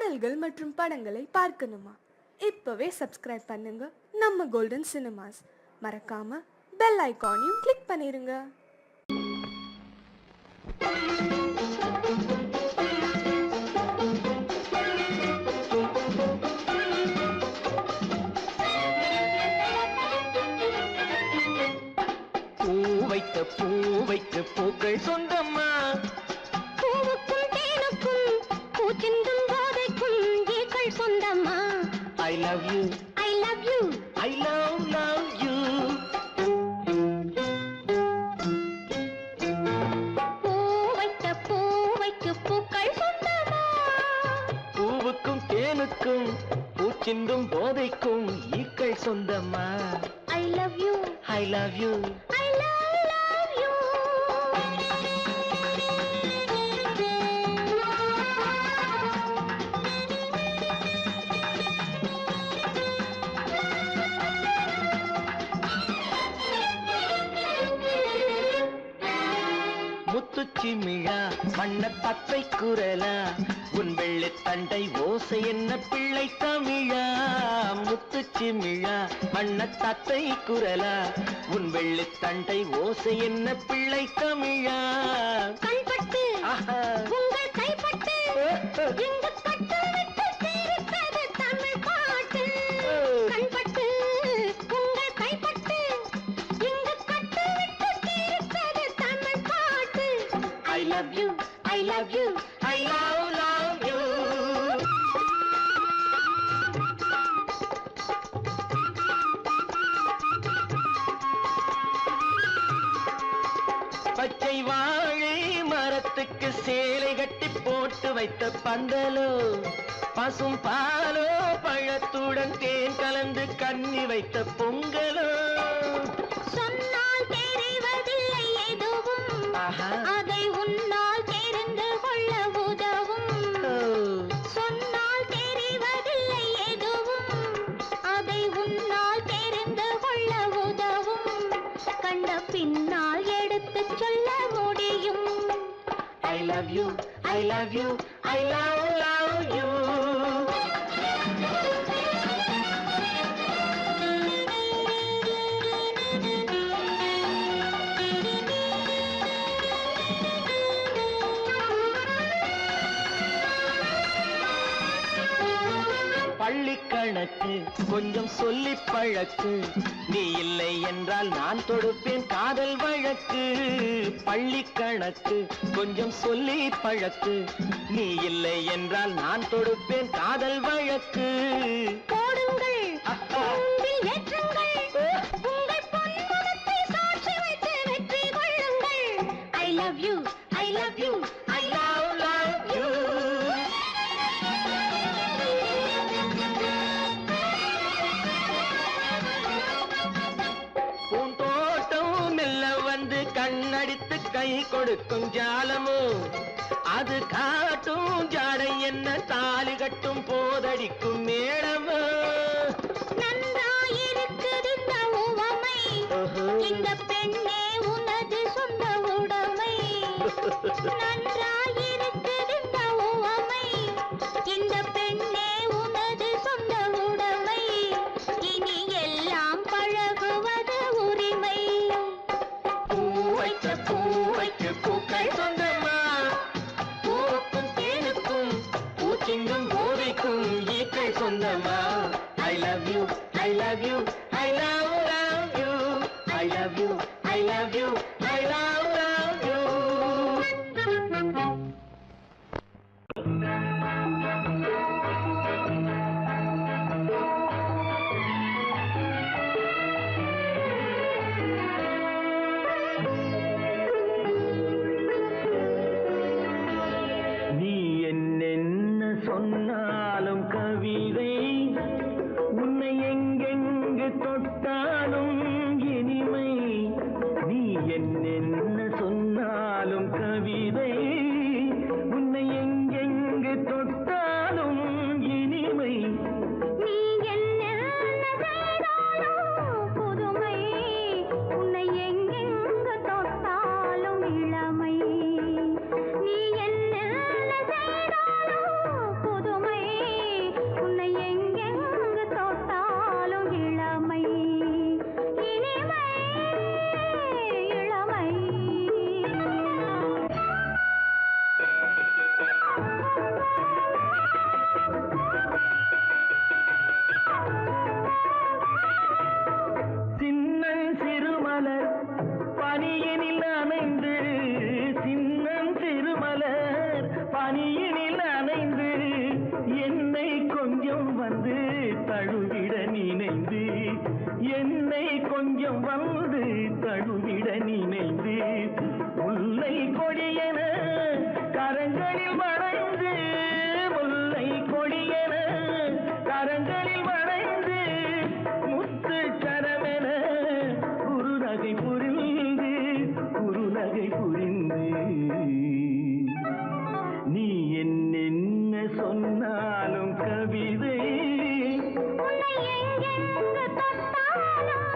பாடல்கள் மற்றும் படங்களை பார்க்கணுமா? இப்பவே சப்ஸ்கிரைப் பண்ணுங்க நம்ம கோல்டன் சினிமாஸ். மறக்காம பெல் ஐகானையும் கிளிக் பண்ணிருங்க. பூவைக்கு பூக்கள் சொந்தம்மா, பூவுக்கும் தேனுக்கும் பூச்சிந்தும் போதைக்கும் ஈக்கள் சொந்தம்மா. I love you, I love you, I love you. பூவைக்கு பூக்கள் சொந்தம்மா, பூவுக்கும் தேனுக்கும் பூச்சிந்தும் போதைக்கும் ஈக்கள் சொந்தம்மா. I love you, I love you. முத்துச்சிமிழா வண்ண பச்சை குரலா, உன் வெள்ளை தண்டை ஓசை என்ன பிள்ளை தமிழா. முத்துச்சிமிழா வண்ண தத்தை குரலா, உன் வெள்ளை தண்டை ஓசை என்ன பிள்ளை தமிழா. கண்பட்டு உங்கள் கைப்பட்டு இந்த பட்டு விட்டு தீர்த்தது தமிழ் பாட்டு. கண்பட்டு உங்கள் கைப்பட்டு இந்த கட்டு விட்டு தீர்த்தது தமிழ் பாட்டு. I love you, I love you, I love you. பச்சை வாழை மரத்துக்கு சேலை கட்டி போட்டு வைத்த பந்தலோ, பசும் பாலோ பழத்துடன் தேன் கலந்து கண்ணி வைத்த பொங்கலோ. சொன்னால் தெரிவதில்லை எதுவும், அதை உன்னால் தெரிந்து கொள்ள உதவும். சொன்னால் தெரிவதில்லை எதுவும், அதை உன்னால் தெரிந்து கொள்ள உதவும். கண்ட பின்னால் எடுத்து சொல்ல முடியும். I love you, I love you, I love you. பள்ளி கணக்கு கொஞ்சம் சொல்லி பழக்கு, நீ இல்லை என்றால் நான் தொடுப்பேன் காதல் வழக்கு. பள்ளி கணக்கு கொஞ்சம் சொல்லி பழக்கு, நீ இல்லை என்றால் நான் தொடுப்பேன் காதல் வழக்கு. போடுங்கள் ஏற்றுங்கள், உங்கள் பொன்முகத்தை சாட்சி வைத்து வெற்றி கொள்ளுங்கள். I love you, I love you, I love you. பூந்தோட்டம் மெல்ல வந்து கண்ணடித்து கை கொடுக்கும் ஜாலமோ, அது காட்டும் ஜாடை என்ன தாலி கட்டும் போதடிக்கும் மேளமோ. நன்றாயிருக்குது இந்த உவமை, இந்த பெண்ணே உனது சொந்த உடைமை. நன்றாயிருக்குது இந்த உவமை, இந்த பெண்ணே உனது சொந்த உடைமை. இனி எல்லாம் பழகுவது உரிமை. பூவைக்கு பூக்கள் சொந்தமா, பூவுக்கும் தேனுக்கும் பூச்சிங்கும் போதைக்கும் ஈக்கள் சொந்தமா. I love you, I love you, I love you, I love you, I love you, I love you. நீ என்னென்ன சொன்னாலும் கவிதை, உன்னை எங்கெங்கு தொட்டாலும் இனிமை. நீ என்னென்ன சொன்னாலும் கவிதை, உன்னை எங்கெங்கு தொட்டாலும் இனிமை. நீ என்ன செய்தாலும் புதுமை, உன்னை எங்கெங்கு தொட்டாலும் இளமை. நீ என்ன செய்தாலும் புதுமை, வந்து தழுவிட நினைந்து என்னை கொஞ்சம் வந்து தழுவிட நினைந்து முல்லை கொடியென கரங்களில் வளைந்து முல்லை கொடியென கரங்களில் வளைந்து முத்து சரமென குறுநகை புரிந்து நீ என்ன சொன்னாலும் கவிதை உன்னை எங்கெங்கு தொட்டாலும்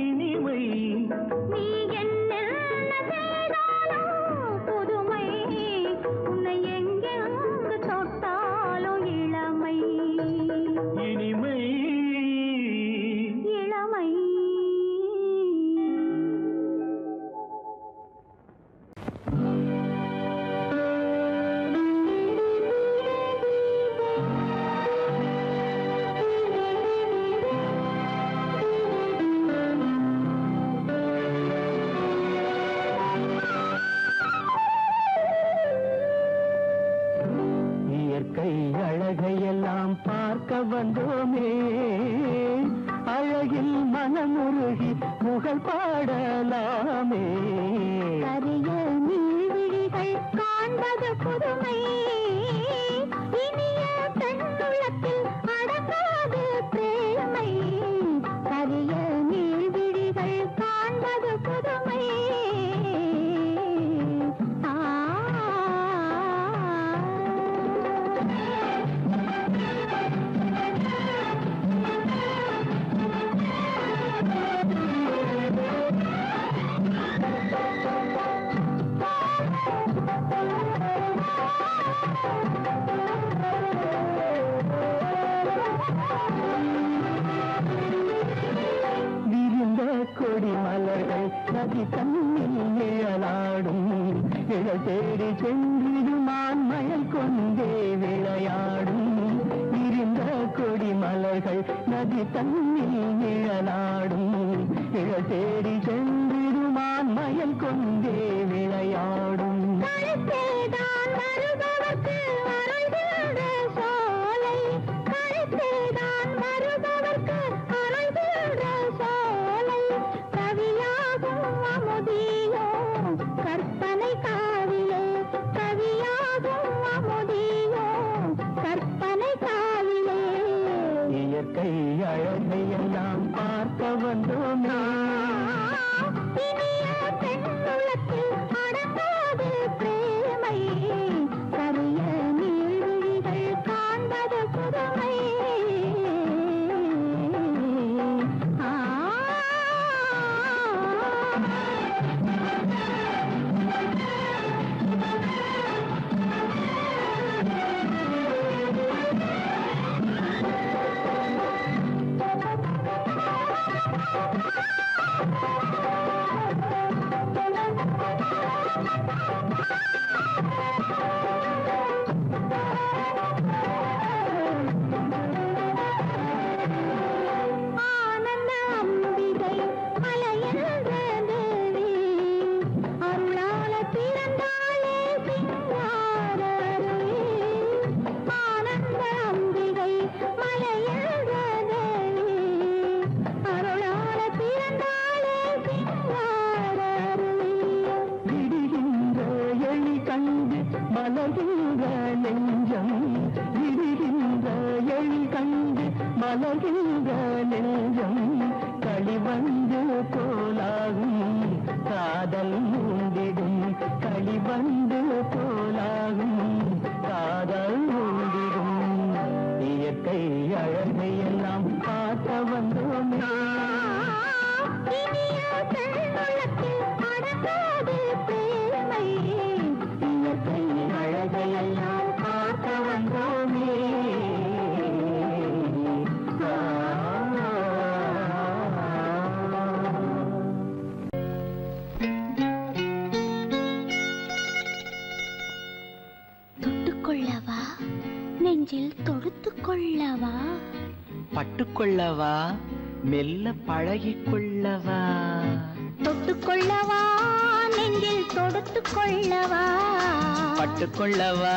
இனிமை. வந்தோமே அழகில் மனமுருகி புகழ் பாடலாமே. கரிய நீர்விழிகள் காண்பது புதுமை, இனிய பெண்ணுள்ளத்தில் அடங்காது பிரேமை. கரிய நீர்விழிகள் காண்பது புதுமை. கொடி மலர்கள் நதி தண்ணில் நிழலாடும், நிழல் தேடி சென்றிடுமான் மயல் கொண்டே விளையாடும். இருந்த கொடி மலர்கள் நதி தண்ணில் நிழலாடும், நிழல் தேடி சென்றிடுமான் மயல் கொண்டே விளையாடும். கற்பனை காவிலே கவியாகும் அமுதியோ, கற்பனை காவிலே. இயற்கை அழகை எல்லாம் பார்க்க வந்தோமே, இனிய பெண்ணுள்ளத்தில் அடங்காது பிரேமை. கரிய நீர்விழிகள் காண்பது புதுமை. ஆனந்த அம்பிகை மலையென்ற தேவி அருளால பிறந்தாளே சிங்கார அருவி. ஆனந்த அம்பிகை மலையென்ற தேவி அருளால பிறந்தாளே சிங்கார அருவி. விடுகின்ற எழி கண்டு மலர்கின்ற நெஞ்சம், விடுகின்ற எழி கண்டு மலர்கின்ற நெஞ்சம், களிவந்து போலாகும் காதல் மூண்டிடும், களிவந்து போலாகும் காதல் மூண்டிடும். இயற்கை அழகையெல்லாம் பார்க்க வந்தோமே, இனிய பெண்ணுலகில் அடங்காது பிரேமை. இயற்கை அழகையெல்லாம் பார்க்க வந்தோமே. தொட்டுக்கொள்ளவா, நெஞ்சில் தொடுத்துக் கொள்ளவா, பட்டுக்கொள்ளவா, மெல்ல பழகிக்கொள்ளவா, தொட்டுக்கொள்ளவா, நெஞ்சில் தொடுத்துக் கொள்ளவா, பட்டுக்கொள்ளவா,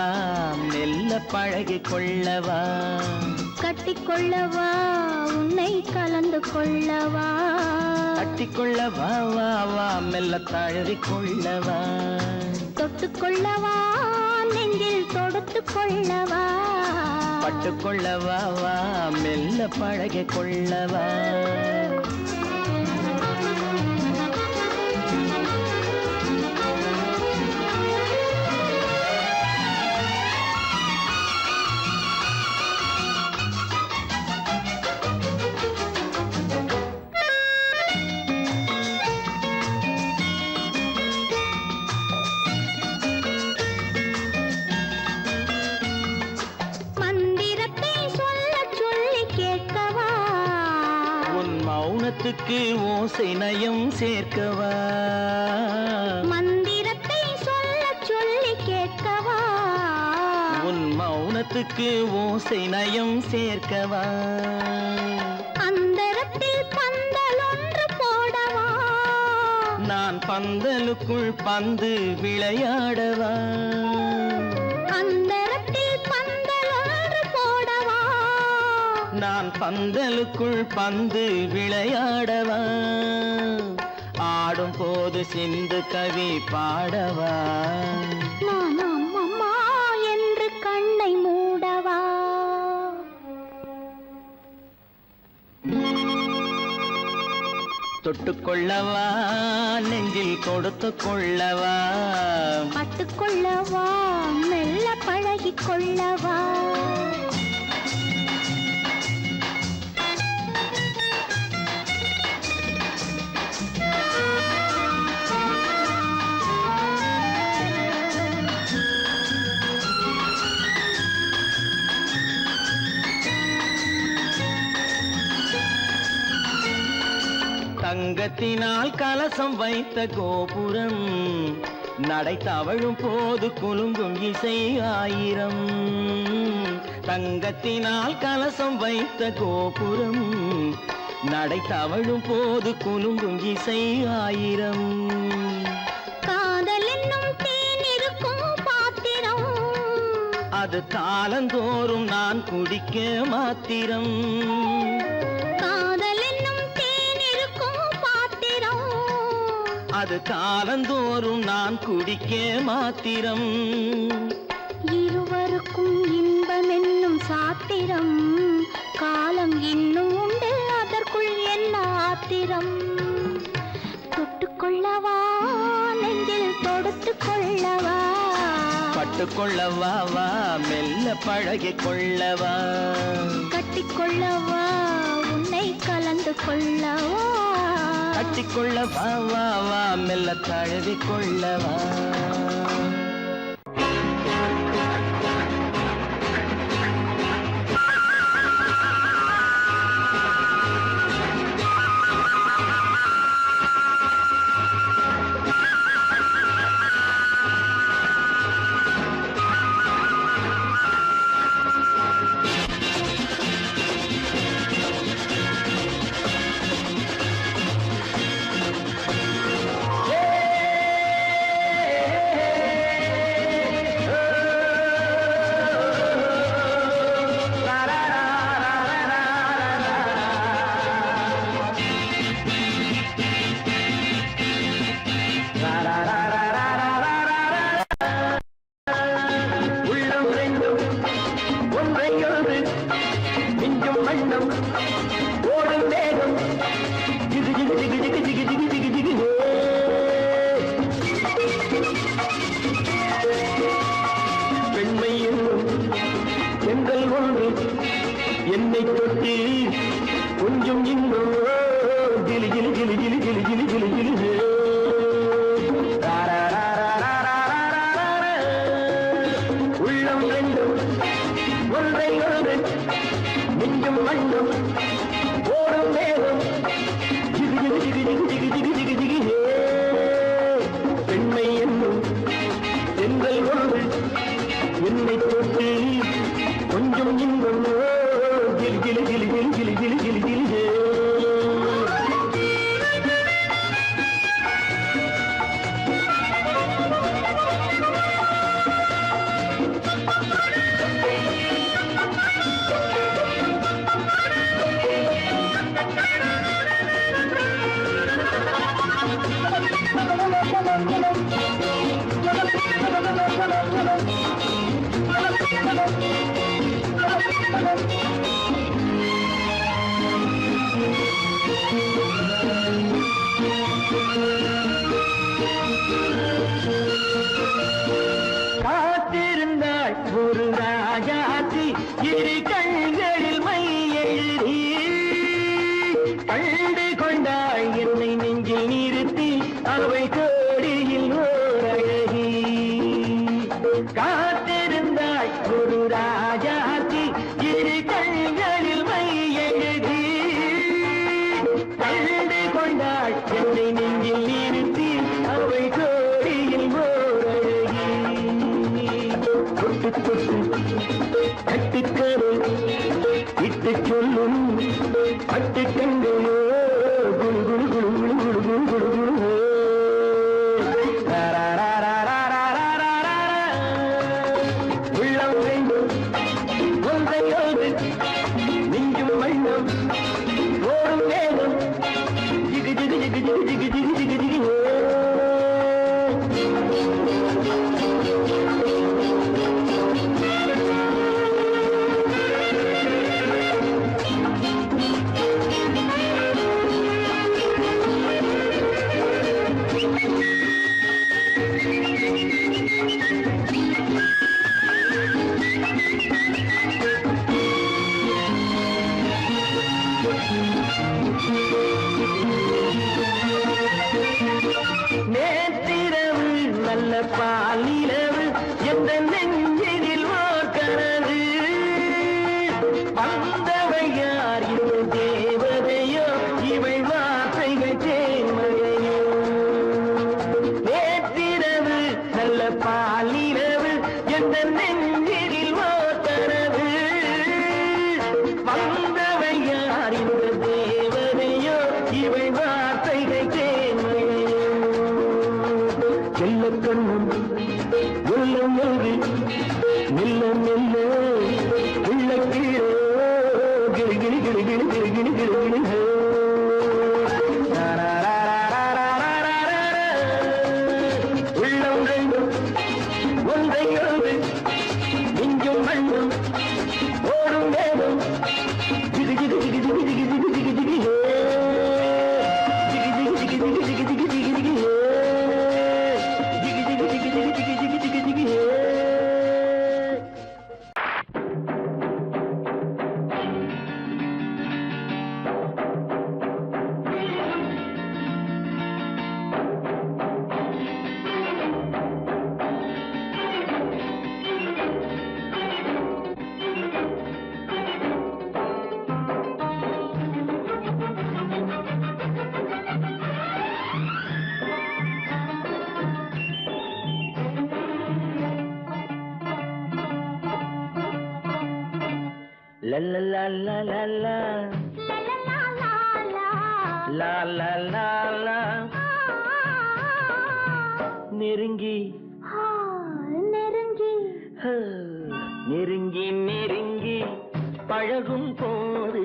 மெல்ல பழகிக்கொள்ளவா, கட்டிக்கொள்ளவா, உன்னை கலந்து கொள்ளவா, கட்டிக்கொள்ளவா, வா வா மெல்ல தழுவிக்கொள்ளவா, தொட்டுக்கொள்ளவா, நெஞ்சில் தொடுத்துக் கொள்ளவா, பட்டுக்கொள்ளவா, வா மெல்ல பழகிக்கொள்ளவா. மந்திரத்தை சொல்லச் சொல்லி கேட்கவா, உன் மௌனத்துக்கு ஓசை நயம் சேர்க்கவா, மந்திரத்தை சொல்லச் சொல்லி கேட்கவா, உன் மௌனத்துக்கு ஓசை நயம் சேர்க்கவா, அந்தரத்தில் பந்தல் ஒன்று போடவா, நான் பந்தலுக்குள் பந்து விளையாடவா, அந்தரத்தில் பந்தல் ஒன்று போடவா, நான் பந்தலுக்குள் பந்து விளையாடவா, ஆடும் போது சிந்து கவி பாடவா, நான் அம்மம்மா என்று கண்ணை மூடவா, தொட்டுக்கொள்ளவா, நெஞ்சில் கொடுத்து கொள்ளவா, பட்டுக்கொள்ளவா, மெல்ல பழகிக் கொள்ளவா, தங்கத்தினால் கலசம் வைத்த கோபுரம், நடை தவழும் போது குலுங்கும் இசை ஆயிரம், தங்கத்தினால் கலசம் வைத்த கோபுரம், நடை தவழும் போது குலுங்கும் இசை ஆயிரம், காதல் என்னும் தேன் இருக்கும் பாத்திரம், அது காலந்தோறும் நான் குடிக்க மாத்திரம், காதல் என்னும் தேன் இருக்கும் பாத்திரம், அது காலந்தோறும் நான் குடிக்க மாத்திரம், இருவருக்கும் இன்பம் என்னும் சாத்திரம், காலம் இன்னும் உண்டு அதற்குள் என்ன ஆத்திரம், தொட்டுக்கொள்ளவா, நெஞ்சில் தொடுத்துக் கொள்ளவா, பட்டுக்கொள்ளவா, வா மெல்ல பழகிக்கொள்ளவா, கட்டிக்கொள்ளவா, உன்னை கலந்து கொள்ளவா, கட்டிக்கொள்ளவா, வா வா மெல்ல தழுவிக்கொள்ளவா. ஜிலி ஜிலி ஜிலி ஜிலி ஜிலி ஜிலி ஜிலி ஜிலி ஹே. உள்ளம் ரெண்டும் ஒன்றை ஒன்று மிஞ்சும் மண்ணும் ஓடும் மேலும் ஜிகு ஜிகு ஜிகு ஜிகு ஜிகு ஜிகு ஜிகு ஜிகு ஹே. பெண்மை என்னும் செங்கல் ஒன்று என்னை தொட்டு கொஞ்சம் இன்பம் ஜிலி ஜிலி ஜிலி ஜிலி ஜிலி ஜிலி ஜிலி ஜிலி ஹே. காத்திருந்தாள் ஒரு ராஜாத்தி இரு கண்களில் மை எழுதி கண்டு கொண்டாள் என்னை நெஞ்சில் நிறுத்தி அவை கோடியில் ஓர் அழகி. காத்திருந்தாள் ஒரு ராஜாத்தி இரு கண்களில் மை எழுதி கண்டு கொண்டாள் என்னை நெஞ்சில் நிறுத்தி அவை கோடியில் ஓர் அழகி. தொட்டு தொட்டு கட்டுக்கரு இட்டு சொல்லும் பட்டு கண்களோ குழு குழு குழு குழு குழு குழு குழு குழு. உள்ளம் வேண்டும் ஒன்றையோடு நெஞ்சும் மண்ணும் ஓடும் வேகம் ஜிகு ஜிகு ஜிகு ஜிகு ஜிகு ஜிகு ஜிகு ஜிகு. நேற்றிரவு நல்ல பாலிரவு எந்த நெஞ்சினில் ஓர்கனது வந்தவை யார் இந்த தேவதையோ இவள் வார்த்தைகள் தேன்மழையோ. நேற்றிரவு நல்ல பாலிரவு எந்த நெஞ்சினில் ஓர்கனது வந்தவை யார் இந்த தேவதையோ இவள் வார்த்தைகள் தேன்மழையோ. செல்ல கண்ணும் உள்ளம் எழுதி மெல்ல மெல்ல உள்ள கீழே கிளி கிளி கிளி கிளி கிளி கிளி கிளி கிளி ஹே. உள்ளம் ரெண்டும் ஒன்றை எழுது மிஞ்சும் மண்ணும் ஓடும் வேகம் ஜிகு ஜிகு ஜிகு ஜிகு ஜிகு ஜிகு ஜிகு ஜிகு ஹே. ஜிகு ஜிகு ஜிகு ஜிகு ஜிகு ஜிகு ஜிகு ஜிகு ஹே. ஜிகு ஜிகு ஜிகு ஜிகு ஜிகு ஜிகு ஜிகு ஜிகு ஹே. La la la la la la la la la la. நெருங்கி நெருங்கி ஹ, நெருங்கி நெருங்கி பழகும் போது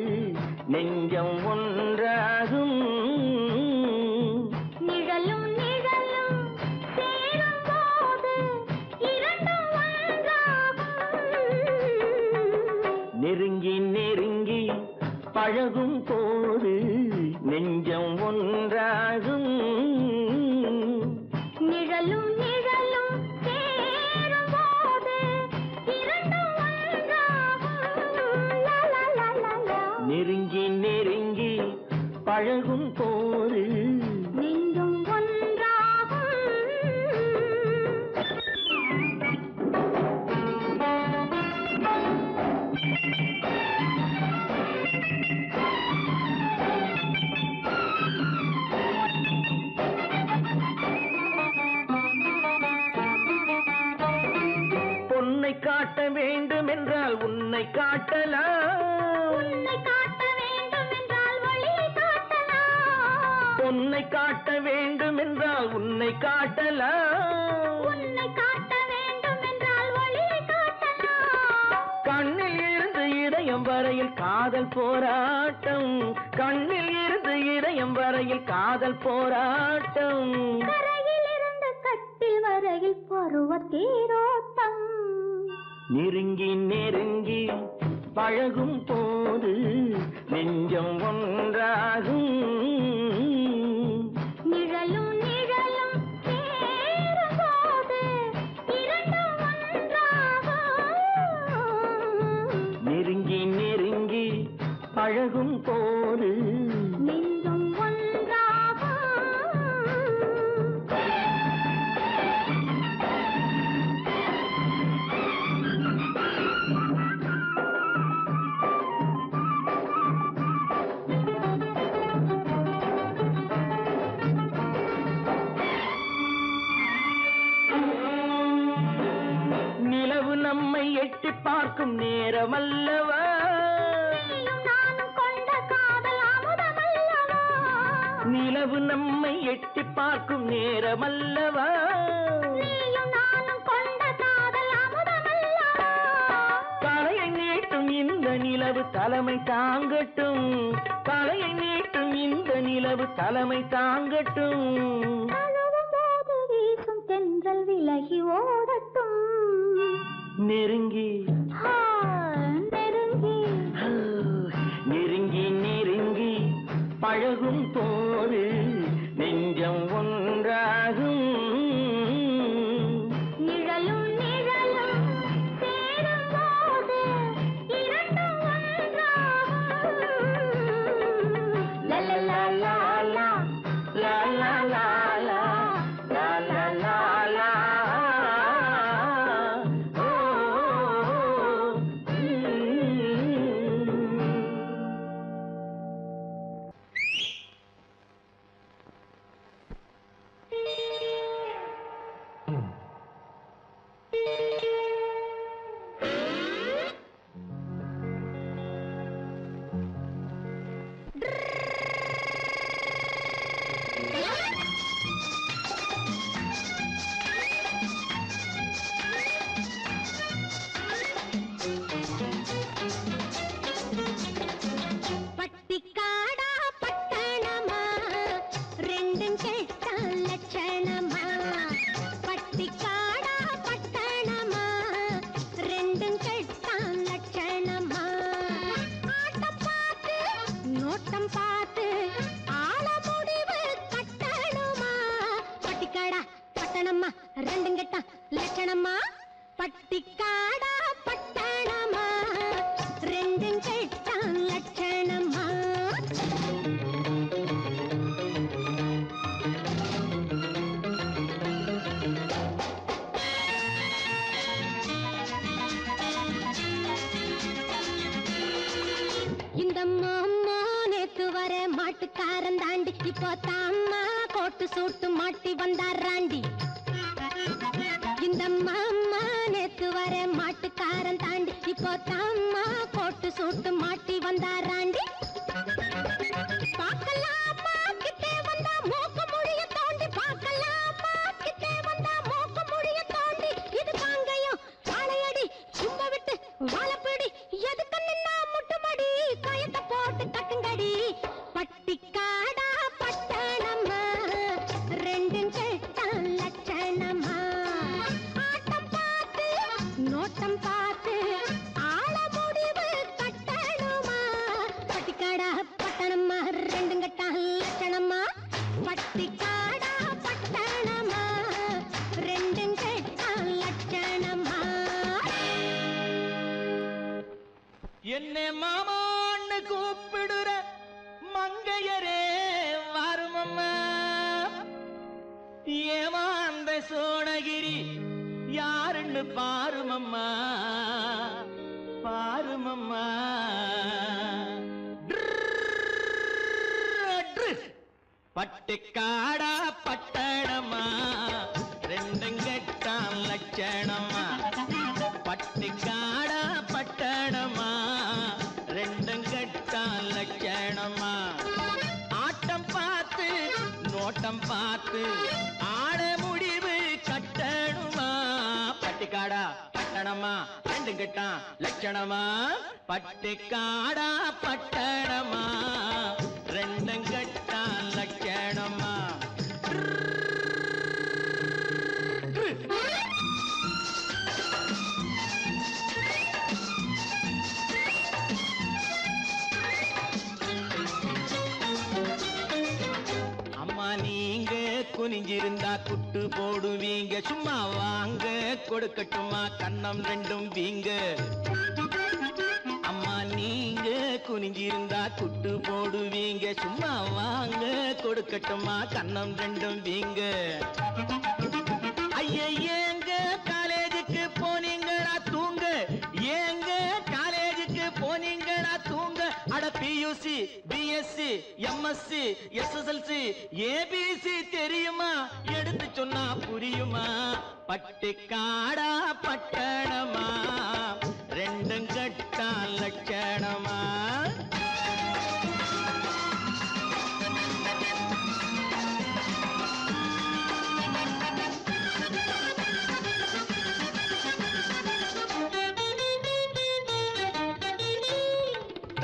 நெஞ்சம் ஒன்றாகும். நிழலும் நிழலும் சேரும் போது இரண்டும் ஒன்றாகும். நெருங்கி நெருங்கி பழகும் போது நெஞ்சம் ஒன்றாகும். நிழலும் நிழலும் சேரும் போது இரண்டும் ஒன்றாகும். லா லா லா லா லா. நெருங்கி நெருங்கி பழகும் போது போது நெஞ்சும் ஒன்றாகும். பொன்னை காட்ட வேண்டும் என்றால் உன்னை காட்டலாம். உன்னை காட்ட வேண்டும் என்றால் ஒளியை காட்டலாம். பொன்னை காட்ட வேண்டும் என்றால் உன்னை காட்டலாம். உன்னை காட்ட வேண்டும் என்றால் ஒளியை காட்டலாம். கண்ணில் இருந்து இதயம் வரையில் காதல் போராட்டம். கண்ணில் இருந்து இதயம் வரையில் காதல் போராட்டம். கரையில் இருந்து கட்டில் வரையில் பருவ தேரோட்டம். நெருங்கி நெருங்கி பழகும் போது நெஞ்சம் ஒன்றாகும். நிழலும் நிழலும் சேரும் போது இரண்டும் ஒன்றாகும். நெருங்கி நெருங்கி பழகும் போது நெஞ்சும் ஒன்றாகும். நிலவு நம்மை எட்டி பார்க்கும் நேரமல்லவா. நீயும் நானும் கொண்ட காதல் அமுதமல்லவா. நிலவு நம்மை எட்டி பார்க்கும் நேரமல்லவா. நீயும் நானும் கொண்ட காதல் அமுதமல்லவா. தலையை நீட்டும் இந்த நிலவு தலைமை தாங்கட்டும். தலையை நீட்டும் இந்த நிலவு தலைமை தாங்கட்டும். தழுவும் போது வீசும் தென்றல் விலகி ஓடட்டும். நெருங்கி நெருங்கி நெருங்கி நெருங்கி பழகும் போது நெஞ்சம் ஒன்றாகும். நிழலும் நிழலும் சேரும் போது இரண்டும் ஒன்றாகும். லலலா லாலா லா லா லா லா லா லா லா லா. ஓ, பட்டிக்காடா பட்டணமா ரெண்டும் கெட்ட லட்சணமா. பட்டிக்காடா பட்டணமா ரெண்டும் கெட்ட லட்சணமா. ஆட்டம் பார்த்து நோட்டம் பார்த்து ஆள முடிவு கட்டணுமா. பட்டிக்காடா பட்டணமா ரெண்டும் கெட்ட லட்சணமா. பட்டிக்காடா பட்டணமா ரெண்டும் கெட்ட லட்சணமா. இந்த மாமா நேத்து வர மாட்டுக்காரன் தாண்டி இப்போ தாமா கோட்டு சூட்டு மாட்டி வந்தாராண்டி. இந்த மாமா நேத்து வர மாட்டுக்காரன் தாண்டி இப்போ தாமா கோட்டு சூட்டு மாட்டி வந்தாராண்டி. பார்க்கலாமா கிட்டே வந்தா மூக்கு முடிய தோண்டி. பார்க்கலாமா கிட்டே வந்தா மூக்கு முடிய தோண்டி. இது காங்கையும் காளையடி சும்ப விட்டு வாழப்பிடி எதுக்கு நின்னா முட்டுமடி கயத்தை போட்டு கட்டுங்கடி. பட்டிக்காடா பட்டணமா ரெண்டும் கெட்ட லட்சணமா. ஆட்டம் பார்த்து நோட்டம் பார்த்து ஆள முடிவு கட்டணுமா. பட்டிக்காடா பட்டணமா ரெண்டும் கெட்ட லட்சணமா. பட்டிக்காடா பட்டணமா ரெண்டும் கெட்ட லட்சணமா. என்ன மாமான்னு கூப்பிடுற மங்கையரே வருமா. ஏமாந்த சோழகிரி யாருன்னு பாருமம்மா பாருமம்மா. பட்டுக்காடா பட்டணமா ரெண்டும் கெட்டான் லட்சணமா. பட்டுக்காடா பட்டணமா ரெண்டும் கெட்டான் லட்சணமா. ஆட்டம் பார்த்து நோட்டம் பார்த்து ஆட முடிவு கட்டணுமா. பட்டுக்காடா பட்டணமா ரெண்டும் கெட்டான் லட்சணமா. பட்டுக்காடா பட்டணமா ரெண்டும் கெட்டான் லட்சணமா. அம்மா நீங்க குனிஞ்சிருந்தா குட்டு போடுவீங்க. சும்மா வாங்க கொடுக்கட்டுமா கன்னம் ரெண்டும் வீங்க. அம்மா நீங்க குனிஞ்சிருந்தா குட்டு போடுவீங்க. சும்மா வாங்க கொடுக்கட்டுமா கன்னம் ரெண்டும் வீங்க. ஐயா ஏங்க காலேஜுக்கு போனீங்களா தூங்க. ஏங்க காலேஜுக்கு போனீங்களா தூங்க. அட PUC BSc MSc SSLC ABC தெரியுமா எடுத்து சொன்னா புரியுமா. பட்டுக்காடா பட்டணமா ரெண்டும் கெட்டான் லட்சணமா.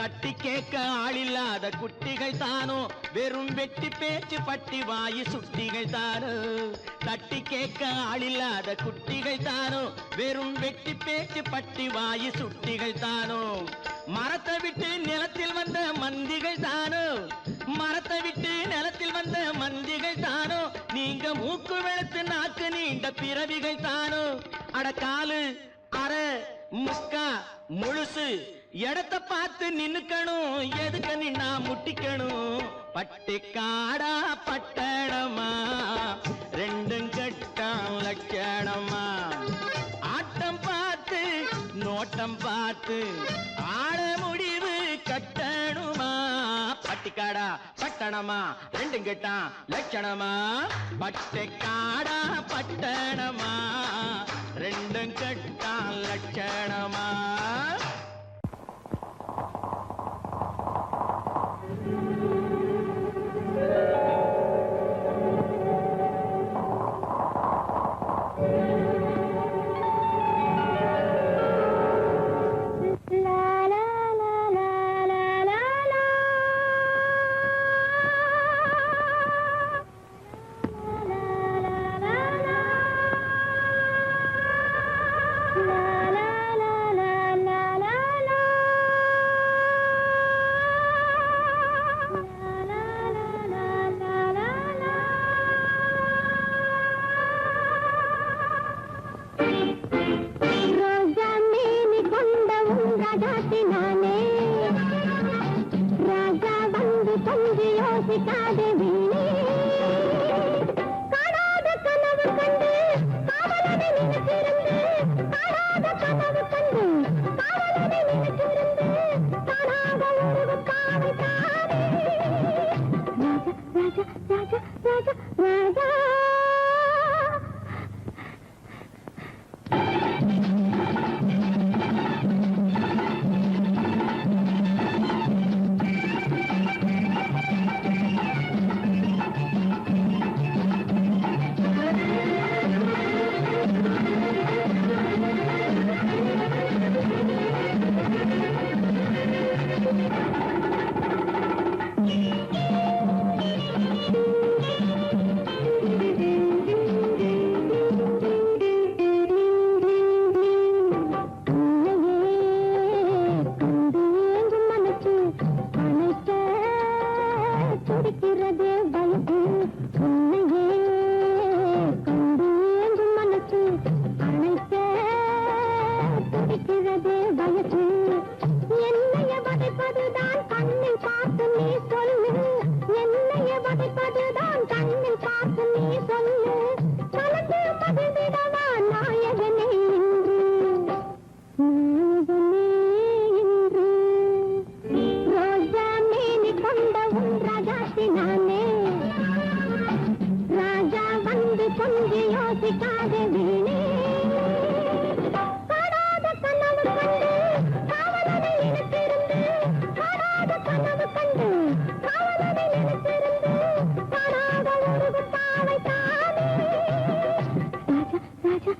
தட்டி கேட்க ஆளில்லாத குட்டிகள் தானோ வெறும் வெட்டி பேச்சு பட்டி வாயு சுட்டிகள் தானோ. தட்டி கேட்க ஆளில்லாத குட்டிகள் தானோ வெறும் வெட்டி பேச்சு பட்டி வாயு சுட்டிகள் தானோ. மரத்தை விட்டு நிலத்தில் வந்த மந்திகள் தானோ. மரத்தை விட்டு நிலத்தில் வந்த மந்திகள் தானோ. நீங்க மூக்கு வெளுத்து நாக்கு நீண்ட பிறவிகள் தானோ. அடக்காலு அரை முக்கா முழுசு இடத்த பார்த்து நின்னுக்கணும். எதுக்கு நின்னா முட்டிக்கணும். பட்டுக்காடா பட்டணமா ரெண்டும் கெட்டான் லட்சணமா. ஆட்டம் பார்த்து நோட்டம் பார்த்து ஆட முடிவு கட்டணுமா. பட்டுக்காடா பட்டணமா ரெண்டும் கெட்டான் லட்சணமா. பட்டுக்காடா பட்டணமா ரெண்டும் கெட்டான் லட்சணமா. பார்த்து நீ சொல்லு யோசிக்காத வீணே காணாத கனவு கண்டு காவலனை நினைத்திருந்து காணாத கனவு கண்டு காவலனை நினைத்திருந்து காணாத ஒரு பாவை தானே ராஜா ராஜா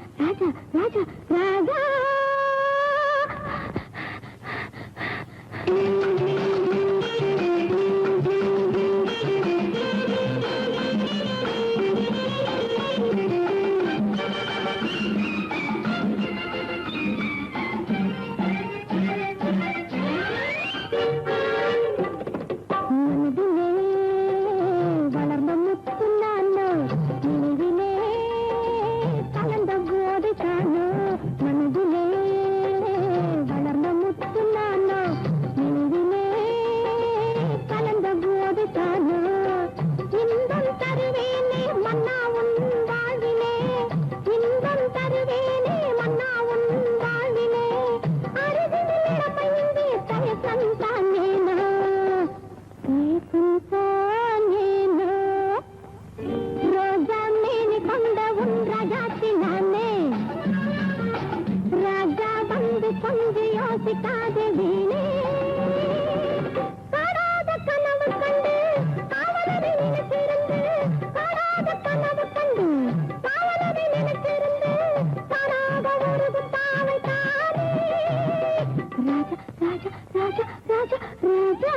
ராஜா ராஜா ராஜா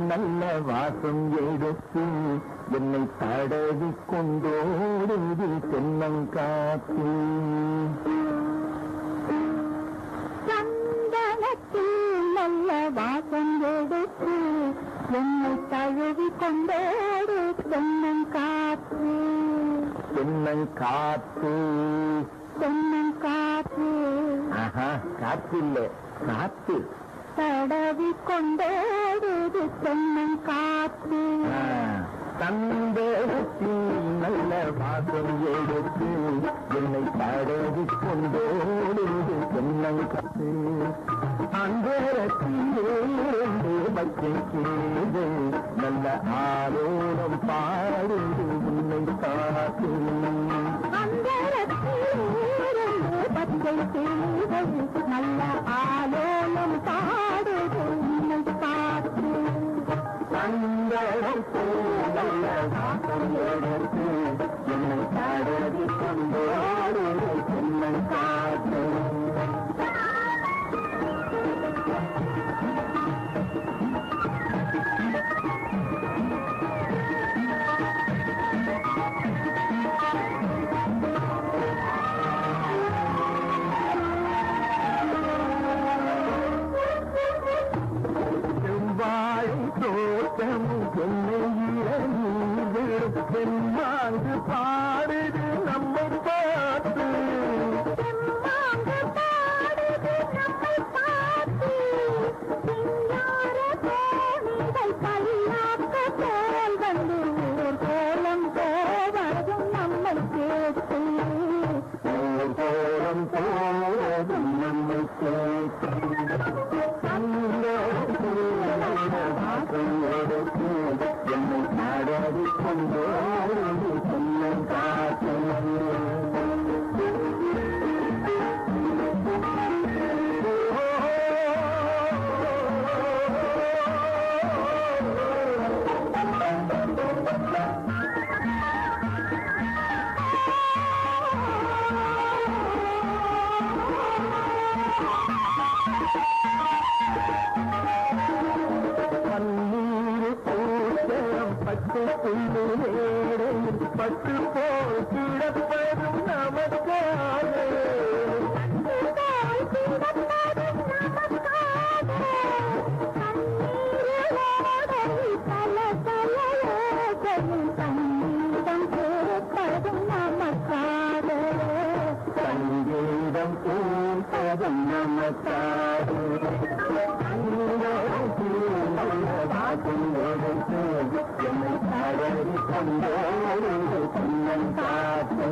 நல்ல வாசம் எடுத்து என்னை தடவி கொண்டோடுது தென்னங்காத்து சந்தனத்தில் நல்ல வாசம் எடுத்து என்னை தழுவி கொண்டோடு தென்னங்காத்து தென்னங்காத்து தென்னங்காத்து ஆஹா காத்து இல்ல காத்து தடவி கொண்டோடுது தென்னங்காத்து தந்தத்தில் நல்ல வாசம் எடுத்து என்னை தடவி கொண்டோடுது தென்னங்காத்து அந்தரத்திலிருந்து பச்சை கீழே நல்ல ஆரோரம் பாடுது உன்னை காத்து பச்சை செய்வது நல்ல ஆலோலம் பாடுது உன்னை பார்த்து நல்ல வாசம் எடுத்து என்னை தடவி கொண்டோடுது தென்னங்காத்து தென்மாங்கு பாடுது நம்மை பார்த்து கோலம் போவதும் நம்மை கேட்டு கோலம் போவதும் நம்மை கேட்டு எடுத்து என்னை தடவி கொண்டோடு தென்னங்காத்து பட்டு போல் கிடப்பதும் நமக்காக சங்கீதம் பூப்பதும் நமக்காக எடுத்து என்னை தடவி கொண்டோடு தென்னங்காத்து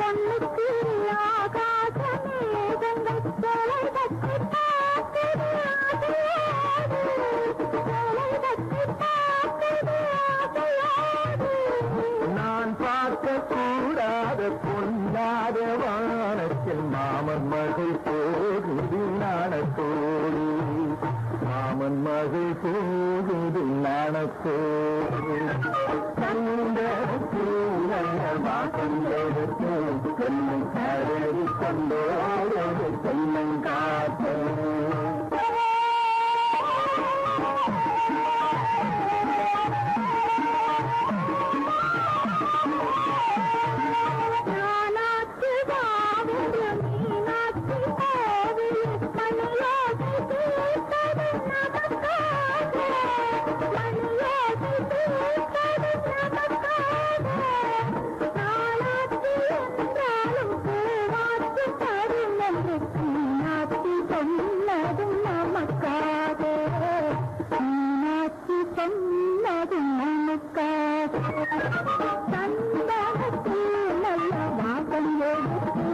பொண்ணுக்கு ஆகாச மேகங்கள் தலை தட்டி பார்க்குது ஆசையோடு, தலை தட்டி பார்க்குது ஆசையோடு. நான் பார்க்க கூடாத பொன்னாத வானத்தில் மாமன் மகள் போகுது நாணத்தோடு, மாமன் மகள் போகுது நாணத்தோடு. வாசம் எடுத்து என்னை கரடி கொண்டோடு தென்னங்காத்து. நானாச்சு காவியம் மீனாட்சி கோவில் மணியோடு தீர்த்தது நமக்காக, மணியோடு தீர்த்தது நமக்காக. நானாச்சு என்றாலும் பூவாச்சு தரும் என்று மீனாட்சி சொன்னதும் நமக்காக, மீனாட்சி சொன்னதும் நமக்காக. சந்தனத்தில் நல்ல வாசம் எடுத்து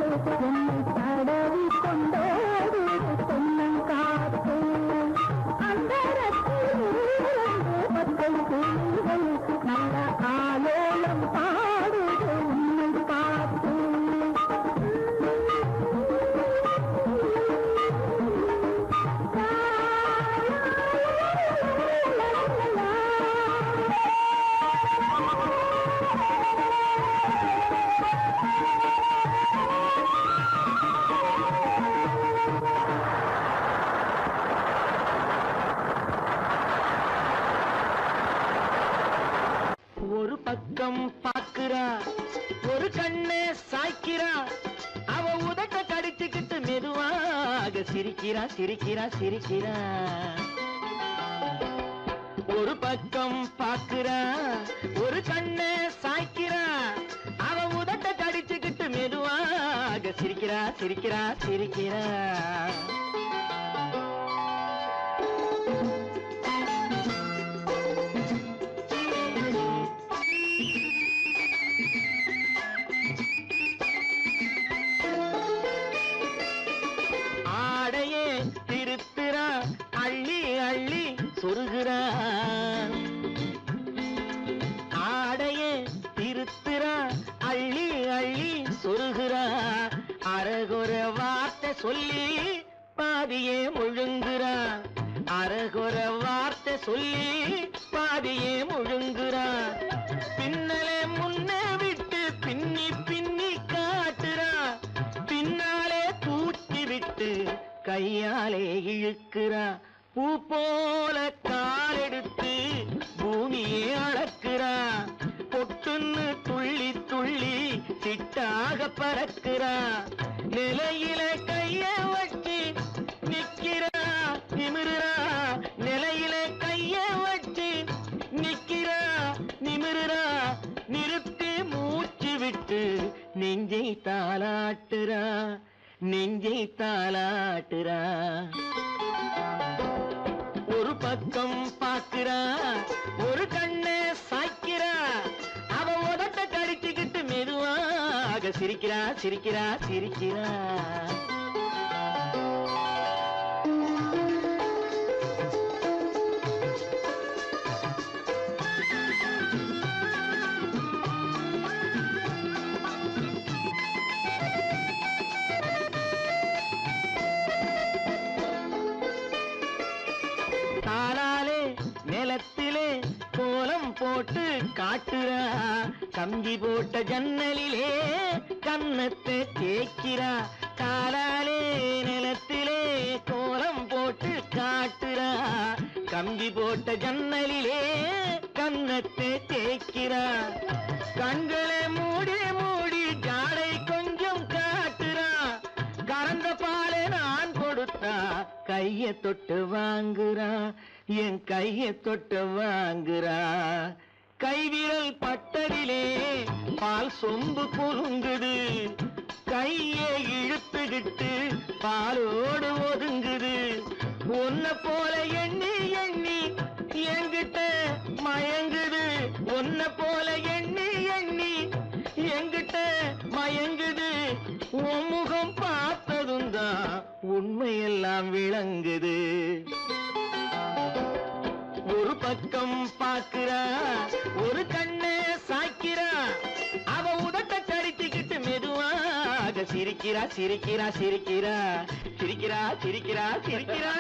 என்னை தடவி கொண்டோடு தென்னங்காத்து. அந்தரத்தில் பச்சை கிளிகள் நல்ல ஆலோலம் பாடுது உன்னை பார்த்து. ஒரு பக்கம் பாக்குறா, ஒரு கண்ணே சாய்க்கிறா, அவ உதட்ட கடிச்சுக்கிட்டு மெதுவாக சிரிக்கிறா சிரிக்கிறா சிரிக்கிறா. ஒரு பக்கம் பாக்குறா, ஒரு கண்ணே சாய்க்கிறா, அவ உதட்ட கடிச்சுக்கிட்டு மெதுவாக சிரிக்கிறா சிரிக்கிறா சிரிக்கிறா. ஆடையே திருத்துறா, அள்ளி அள்ளி சொருகிறா, ஆடையே திருத்துறா, அள்ளி அள்ளி சொருகிறா. அரகுற வார்த்தை சொல்லி பாதியே முழுங்குறா, அரகுற வார்த்தை சொல்லி பாதியே முழுங்குறா. பின்னலே முன்னே விட்டு பின்னி பின்னி காட்டுறா, பின்னாலே தூக்கி விட்டு கையாலே இழுக்கிறா. பூ போல காலெடுத்து பூமியே அளக்கிறா, பொட்டுன்னு துள்ளி துள்ளி சிட்டாக பறக்கிறா. நிலையில கைய வச்சு நிக்கிறா நிமிருறா, நிலையில கைய வச்சு நிக்கிறா நிமிருறா. நிறுத்தி மூச்சு விட்டு நெஞ்சை தாளாட்டுறா, நெஞ்சை தாளாட்டுறா. ஒரு பக்கம் பாக்குறா, ஒரு கண்ணை சாய்க்கிறா, அவ உதட்ட கடிச்சுக்கிட்டு மெதுவாக சிரிக்கிறா சிரிக்கிறா சிரிக்கிறா. தாளாலே நிலத்திலே கோலம் போட்டு காட்டுறா, கம்பி போட்ட ஜன்னலிலே கன்னத்தை தேய்க்கிறா. தாளாலே நிலத்திலே கோலம் போட்டு காட்டுறா, கம்பி போட்ட ஜன்னலிலே கன்னத்தை தேய்க்கிறா. கண்களை மூடி மூடி ஜாடை கொஞ்சம் காட்டுறா, கறந்த பாலை நான் கொடுத்தா கைய தொட்டு வாங்குறா, என் கைய தொட்டு வாங்குறா. கைவிரல் பட்டதிலே பால் சொம்பு குலுங்குது, கையை இழுத்துக்கிட்டு பாலோடு ஒதுங்குது. உன்ன போல எண்ணி எண்ணி என்கிட்ட மயங்குது, உன்ன போல எண்ணி எண்ணி என்கிட்ட மயங்குது உன் முகம் பார்த்ததும் தான் உண்மையெல்லாம் விளங்குது ஒரு பக்கம் பாக்குறா ஒரு கண்ணே சாய்க்கிறா அவ உதட்ட கடித்துக்கிட்டு மெதுவாக சிரிக்கிறா சிரிக்கிறா சிரிக்கிறா சிரிக்கிறா சிரிக்கிறா சிரிக்கிறா